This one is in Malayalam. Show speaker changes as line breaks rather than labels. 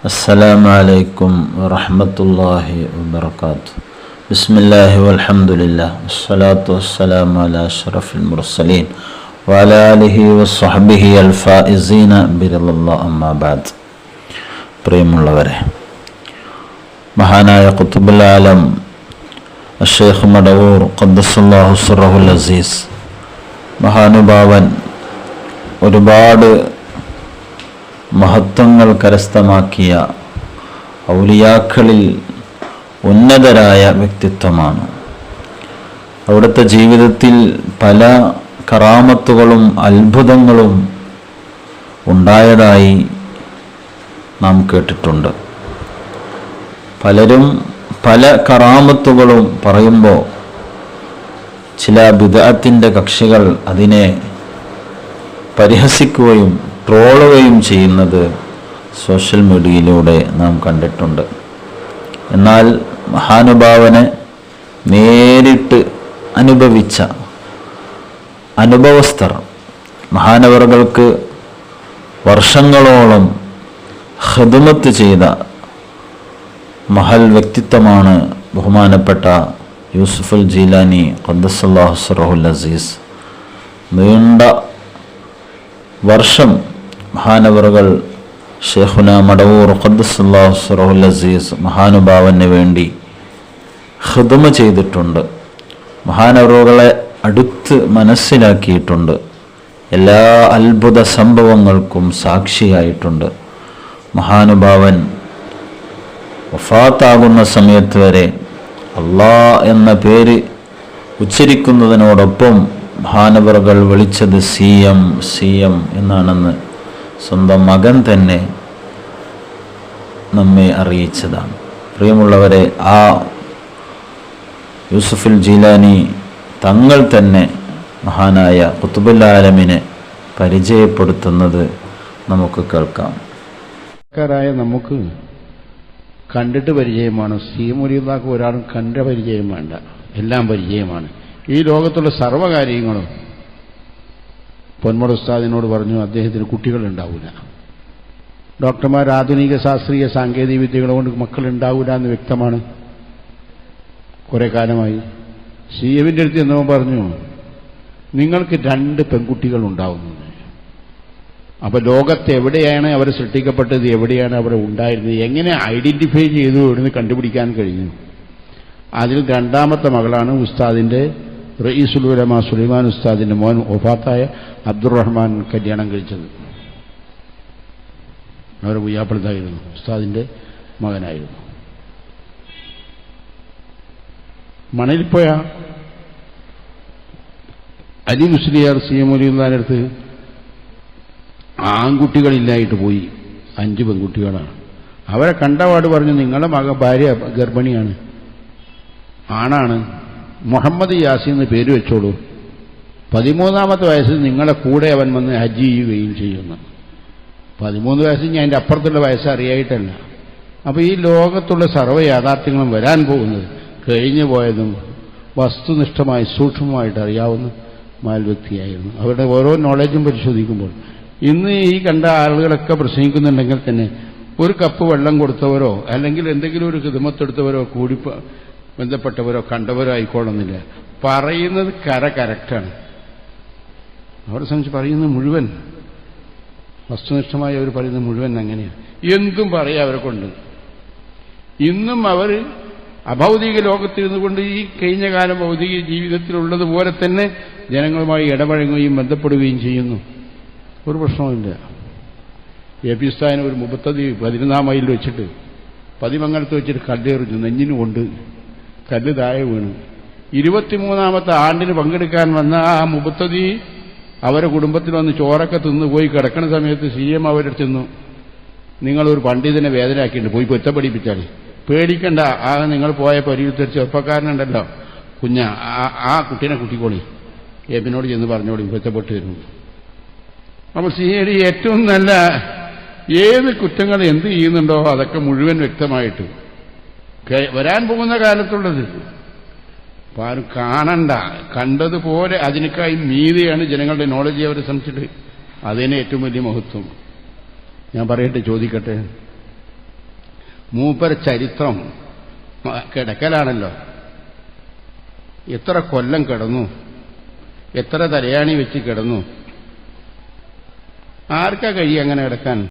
السلام عليكم ورحمة الله وبركاته. بسم الله والحمد لله والصلاة والسلام على أشرف المرسلين وعلى آله وصحبه الفائزين برضا الله أما بعد. പ്രിയമുള്ളവരെ, മഹാനായ ഖുതുബുൽ ആലം അഷ്ശൈഖ് മടവൂർ ഖദ്ദസല്ലാഹു സിറഹുൽ അസീസ് മഹാനുഭാവൻ ഒരുപാട് മഹത്വങ്ങൾ കരസ്ഥമാക്കിയ ഔലിയാക്കളിൽ ഉന്നതരായ വ്യക്തിത്വമാണ്. അവിടുത്തെ ജീവിതത്തിൽ പല കറാമത്തുകളും അത്ഭുതങ്ങളും ഉണ്ടായതായി നാം കേട്ടിട്ടുണ്ട്. പലരും പല കറാമത്തുകളും പറയുമ്പോൾ ചില ബിദ്അത്തിന്റെ കക്ഷികൾ അതിനെ പരിഹസിക്കുകയും ട്രോളുകയും ചെയ്യുന്നത് സോഷ്യൽ മീഡിയയിലൂടെ നാം കണ്ടിട്ടുണ്ട്. എന്നാൽ മഹാനുഭാവനെ നേരിട്ട് അനുഭവിച്ച അനുഭവസ്ഥർ, മഹാനവറുകൾക്ക് വർഷങ്ങളോളം ഖിദ്മത്ത് ചെയ്ത മഹൽ വ്യക്തിത്വമാണ് ബഹുമാനപ്പെട്ട യൂസുഫുൽ ജീലാനി ഖദ്ദസല്ലാഹു സിറഹുൽ അസീസ്. നീണ്ട വർഷം മഹാനവറുകൾ ഷെയ്ഖുന മടവൂർ ഖദ്ദസല്ലാഹു സിറഹുൽ അസീസ് മഹാനുഭാവന് വേണ്ടി ഖിദ്മ ചെയ്തിട്ടുണ്ട്. മഹാനവറുകളെ അടുത്ത് മനസ്സിലാക്കിയിട്ടുണ്ട്. എല്ലാ അത്ഭുത സംഭവങ്ങൾക്കും സാക്ഷിയായിട്ടുണ്ട്. മഹാനുഭാവൻ വഫാത്താകുന്ന സമയത്ത് വരെ അല്ലാഹ് എന്ന പേര് ഉച്ചരിക്കുന്നതിനോടൊപ്പം മഹാനവറുകൾ വിളിച്ചത് സിയം എന്നാണെന്ന് സ്വന്തം മകൻ തന്നെ നമ്മെ അറിയിച്ചതാണ്. പ്രിയമുള്ളവരെ, ആ യൂസുഫുൽ ജീലാനി തങ്ങൾ തന്നെ മഹാനായ ഖുതുബുൽ ആലമിനെ പരിചയപ്പെടുത്തുന്നത് നമുക്ക് കേൾക്കാം.
നമുക്ക് കണ്ടിട്ട് പരിചയമാണ്. സീമുരിയുള്ളാക്ക് ഒരാളും കണ്ട പരിചയം വേണ്ട, എല്ലാം പരിചയമാണ്. ഈ ലോകത്തുള്ള സർവ്വകാര്യങ്ങളും പൊന്മുള ഉസ്താദിനോട് പറഞ്ഞു അദ്ദേഹത്തിന് കുട്ടികളുണ്ടാവില്ല. ഡോക്ടർമാർ ആധുനിക ശാസ്ത്രീയ സാങ്കേതിക വിദ്യകൾ കൊണ്ട് മക്കളുണ്ടാവില്ല എന്ന് വ്യക്തമാണ്. കുറെ കാലമായി സിഎമ്മിൻ്റെ അടുത്ത് എന്നോ പറഞ്ഞു നിങ്ങൾക്ക് 2 പെൺകുട്ടികൾ ഉണ്ടാവുന്നു. അപ്പോൾ ലോകത്ത് എവിടെയാണ് അവർ സൃഷ്ടിക്കപ്പെട്ടത്, എവിടെയാണ് അവർ ഉണ്ടായിരുന്നത്, എങ്ങനെ ഐഡന്റിഫൈ ചെയ്തു എന്ന് കണ്ടുപിടിക്കാൻ കഴിഞ്ഞു. അതിൽ 2ാമത്തെ മകളാണ് ഉസ്താദിന്റെ റഈസുൽ ഉലമ സുലൈമാൻ ഉസ്താദിന്റെ മോൻ വഫാത്തായ അബ്ദുറഹ്മാൻ കല്യാണം കഴിച്ചത്. അവരെ പുയ്യാപ്പളത്തായിരുന്നു, ഉസ്താദിന്റെ മകനായിരുന്നു. മണലിപ്പോയ അലി മുസ്ലിയാർ സിഎം അലിയുടെ അടുത്ത് ആൺകുട്ടികളില്ലായിട്ട് പോയി. 5 പെൺകുട്ടികളാണ്. അവരെ കണ്ടപാട് പറഞ്ഞു നിങ്ങളുടെ ഭാര്യ ഗർഭിണിയാണ്, ആണാണ്, മുഹമ്മദ് യാസീൻ എന്ന് പേര് വെച്ചോളൂ. 13ാമത്തെ വയസ്സിൽ നിങ്ങളെ കൂടെ അവൻ വന്ന് ഹജ്ജ് ചെയ്യുകയും ചെയ്യുന്നു. 13 വയസ്സിൽ ഞാൻ എൻ്റെ അപ്പുറത്തുള്ള വയസ്സ് അറിയായിട്ടല്ല. അപ്പോൾ ഈ ലോകത്തുള്ള സർവ്വ യാഥാർത്ഥ്യങ്ങളും വരാൻ പോകുന്നത് കഴിഞ്ഞു പോയതും വസ്തുനിഷ്ഠമായി സൂക്ഷ്മമായിട്ട് അറിയാവുന്ന മാൽ വ്യക്തിയായിരുന്നു. അവരുടെ ഓരോ നോളജും പരിശോധിക്കുമ്പോൾ ഇന്ന് ഈ കണ്ട ആളുകളൊക്കെ പ്രസംഗിക്കുന്നുണ്ടെങ്കിൽ തന്നെ ഒരു കപ്പ് വെള്ളം കൊടുത്തവരോ അല്ലെങ്കിൽ എന്തെങ്കിലും ഒരു ഖിദ്മത്തെടുത്തവരോ കൂടി ബന്ധപ്പെട്ടവരോ കണ്ടവരോ ആയിക്കോളുന്നില്ല. പറയുന്നത് കറക്റ്റാണ്. അവരെ സംബന്ധിച്ച് പറയുന്നത് മുഴുവൻ വസ്തുനിഷ്ഠമായി അവർ പറയുന്നത് മുഴുവൻ അങ്ങനെയാണ്. എന്തും പറയാം അവരെ കൊണ്ട്. ഇന്നും അവർ അഭൗതിക ലോകത്തിരുന്നു കൊണ്ട് ഈ കഴിഞ്ഞ കാലം ഭൗതിക ജീവിതത്തിലുള്ളതുപോലെ തന്നെ ജനങ്ങളുമായി ഇടപഴകുകയും ബന്ധപ്പെടുകയും ചെയ്യുന്നു. ഒരു പ്രശ്നവുമില്ല. എ.പി. ഉസ്താദിനെ ഒരു 13 മൈലിൽ വെച്ചിട്ട് പതിമംഗലത്ത് വെച്ചിട്ട് കല്ലെറിഞ്ഞു, നെഞ്ഞിന് കൊണ്ട് കല്ല് താഴെ വീണു. 23ാമത്തെ ആണ്ടിന് പങ്കെടുക്കാൻ വന്ന ആ 30 അവരെ കുടുംബത്തിൽ വന്ന് ചോറൊക്കെ തിന്നു പോയി കിടക്കുന്ന സമയത്ത് സിഎം അവരുടെ ചെന്നു, നിങ്ങളൊരു പണ്ഡിതനെ വേദനയാക്കിയിട്ട് പോയി പൊറ്റപ്പടിപ്പിച്ചാൽ പേടിക്കണ്ട, ആ നിങ്ങൾ പോയ പരിയുദ്ധ ചെറുപ്പക്കാരനുണ്ടല്ലോ ആ കുട്ടീനെ കുട്ടിക്കോളി, എബിനോട് ചെന്ന് പറഞ്ഞോളി പൊറ്റപ്പെട്ട് വരുന്നു. അപ്പോൾ സിഐഡി ഏറ്റവും നല്ല ഏത് കുറ്റങ്ങൾ എന്ത് ചെയ്യുന്നുണ്ടോ അതൊക്കെ മുഴുവൻ വ്യക്തമായിട്ട് വരാൻ പോകുന്ന കാലത്തുള്ളത് അപ്പോൾ ആരും കാണണ്ട, കണ്ടതുപോലെ അതിനേക്കായി മീതിയാണ് ജനങ്ങളുടെ നോളജ് അവരെ സംബന്ധിച്ചിട്ട്. അതിനെ ഏറ്റവും വലിയ മഹത്വം. ഞാൻ പറയട്ടെ, ചോദിക്കട്ടെ, മൂപ്പര ചരിത്രം കിടക്കലാണല്ലോ. എത്ര കൊല്ലം കിടന്നു, എത്ര തലയാണി വെച്ച് കിടന്നു. ആർക്കാ കഴിയും അങ്ങനെ കിടക്കാൻ?